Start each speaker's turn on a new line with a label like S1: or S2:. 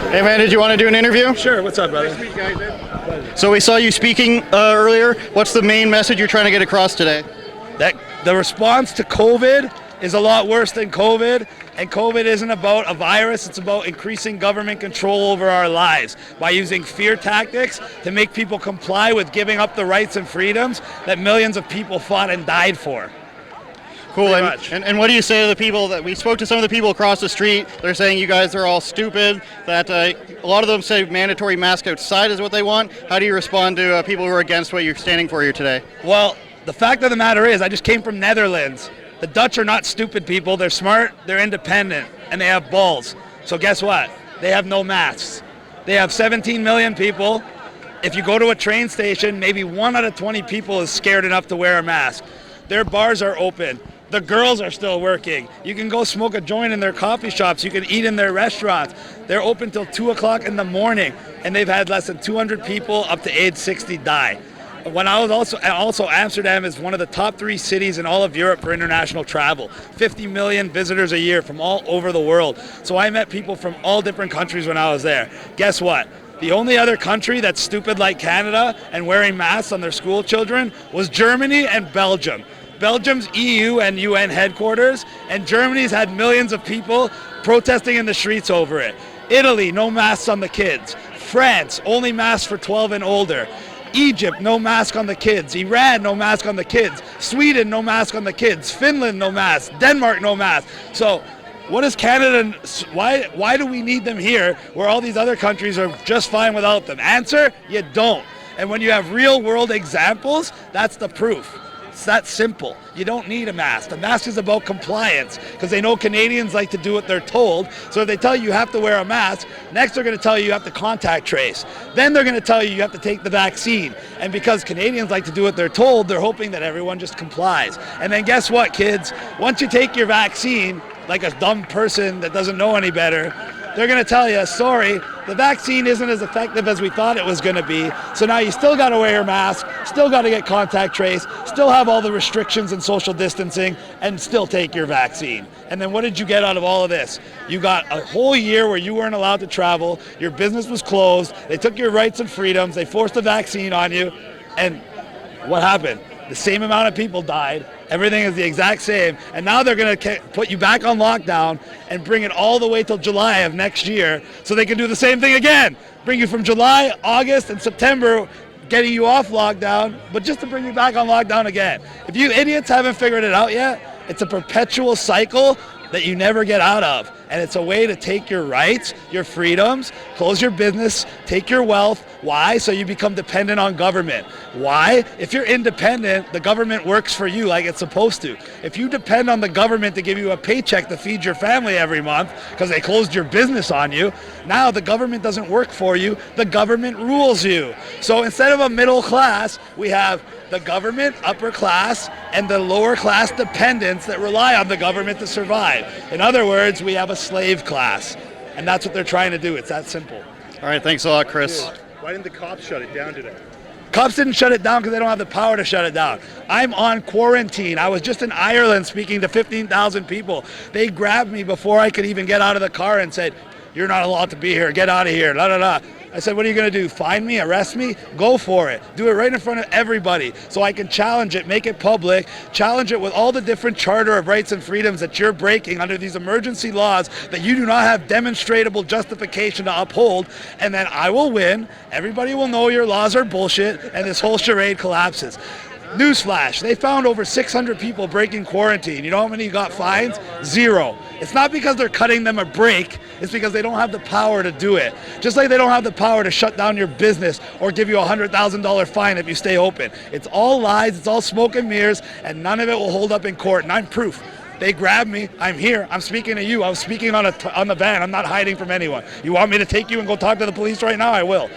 S1: Hey man, did you want to do an interview?
S2: Sure, what's up, brother?
S1: So we saw you speaking earlier. What's the main message you're trying to get across today?
S2: That the response to COVID is a lot worse than COVID, and COVID isn't about a virus, it's about increasing government control over our lives by using fear tactics to make people comply with giving up the rights and freedoms that millions of people fought and died for.
S1: Cool. And what do you say to the people that we spoke to? Some of the people across the street, they're saying you guys are all stupid, that a lot of them say mandatory mask outside is what they want. How do you respond to people who are against what you're standing for here today?
S2: Well, the fact of the matter is, I just came from Netherlands. The Dutch are not stupid people. They're smart, they're independent, and they have balls. So guess what? They have no masks. They have 17 million people. If you go to a train station, maybe 1 out of 20 people is scared enough to wear a mask. Their bars are open. The girls are still working. You can go smoke a joint in their coffee shops. You can eat in their restaurants. They're open till 2 o'clock in the morning, and they've had less than 200 people up to age 60 die. When I was also Amsterdam is one of the top 3 cities in all of Europe for international travel. 50 million visitors a year from all over the world. So I met people from all different countries when I was there. Guess what? The only other country that's stupid like Canada and wearing masks on their school children was Germany and Belgium. Belgium's EU and UN headquarters, and Germany's had millions of people protesting in the streets over it. Italy, no masks on the kids. France, only masks for 12 and older. Egypt, no mask on the kids. Iran, no mask on the kids. Sweden, no mask on the kids. Finland, no mask. Denmark, no mask. So what is Canada, why do we need them here where all these other countries are just fine without them? Answer, you don't. And when you have real world examples, that's the proof. It's that simple. You don't need a mask. The mask is about compliance because they know Canadians like to do what they're told. So if they tell you have to wear a mask, next they're going to tell you have to contact trace. Then they're going to tell you have to take the vaccine. And because Canadians like to do what they're told, they're hoping that everyone just complies. And then guess what, kids? Once you take your vaccine, like a dumb person that doesn't know any better, they're going to tell you, sorry, the vaccine isn't as effective as we thought it was going to be. So now you still got to wear your mask, still got to get contact trace, still have all the restrictions and social distancing, and still take your vaccine. And then what did you get out of all of this? You got a whole year where you weren't allowed to travel, your business was closed, they took your rights and freedoms, they forced a vaccine on you, and what happened? The same amount of people died. Everything is the exact same. And now they're going to put you back on lockdown and bring it all the way till July of next year so they can do the same thing again. Bring you from July, August, and September, getting you off lockdown, but just to bring you back on lockdown again. If you idiots haven't figured it out yet, it's a perpetual cycle that you never get out of. And it's a way to take your rights, your freedoms, close your business, take your wealth. Why? So you become dependent on government. Why? If you're independent, the government works for you like it's supposed to. If you depend on the government to give you a paycheck to feed your family every month because they closed your business on you, now the government doesn't work for you, the government rules you. So instead of a middle class, we have the government, upper class, and the lower class dependents that rely on the government to survive. In other words, we have a slave class, and that's what they're trying to do. It's that simple.
S1: All right, thanks a lot, Chris.
S3: Why didn't the cops shut it down today?
S2: Cops didn't shut it down because they don't have the power to shut it down. I'm on quarantine. I was just in Ireland speaking to 15,000 people. They grabbed me before I could even get out of the car and said, "You're not allowed to be here. Get out of here." La, la, la. I said, "What are you going to do? Fine me? Arrest me? Go for it. Do it right in front of everybody so I can challenge it, make it public, challenge it with all the different charter of rights and freedoms that you're breaking under these emergency laws that you do not have demonstrable justification to uphold, and then I will win. Everybody will know your laws are bullshit, and this whole charade collapses." Newsflash, they found over 600 people breaking quarantine. You know how many got fines? 0. It's not because they're cutting them a break, it's because they don't have the power to do it. Just like they don't have the power to shut down your business or give you a $100,000 fine if you stay open. It's all lies, it's all smoke and mirrors, and none of it will hold up in court, and I'm proof. They grabbed me, I'm here, I'm speaking to you, I was speaking on the van, I'm not hiding from anyone. You want me to take you and go talk to the police right now? I will.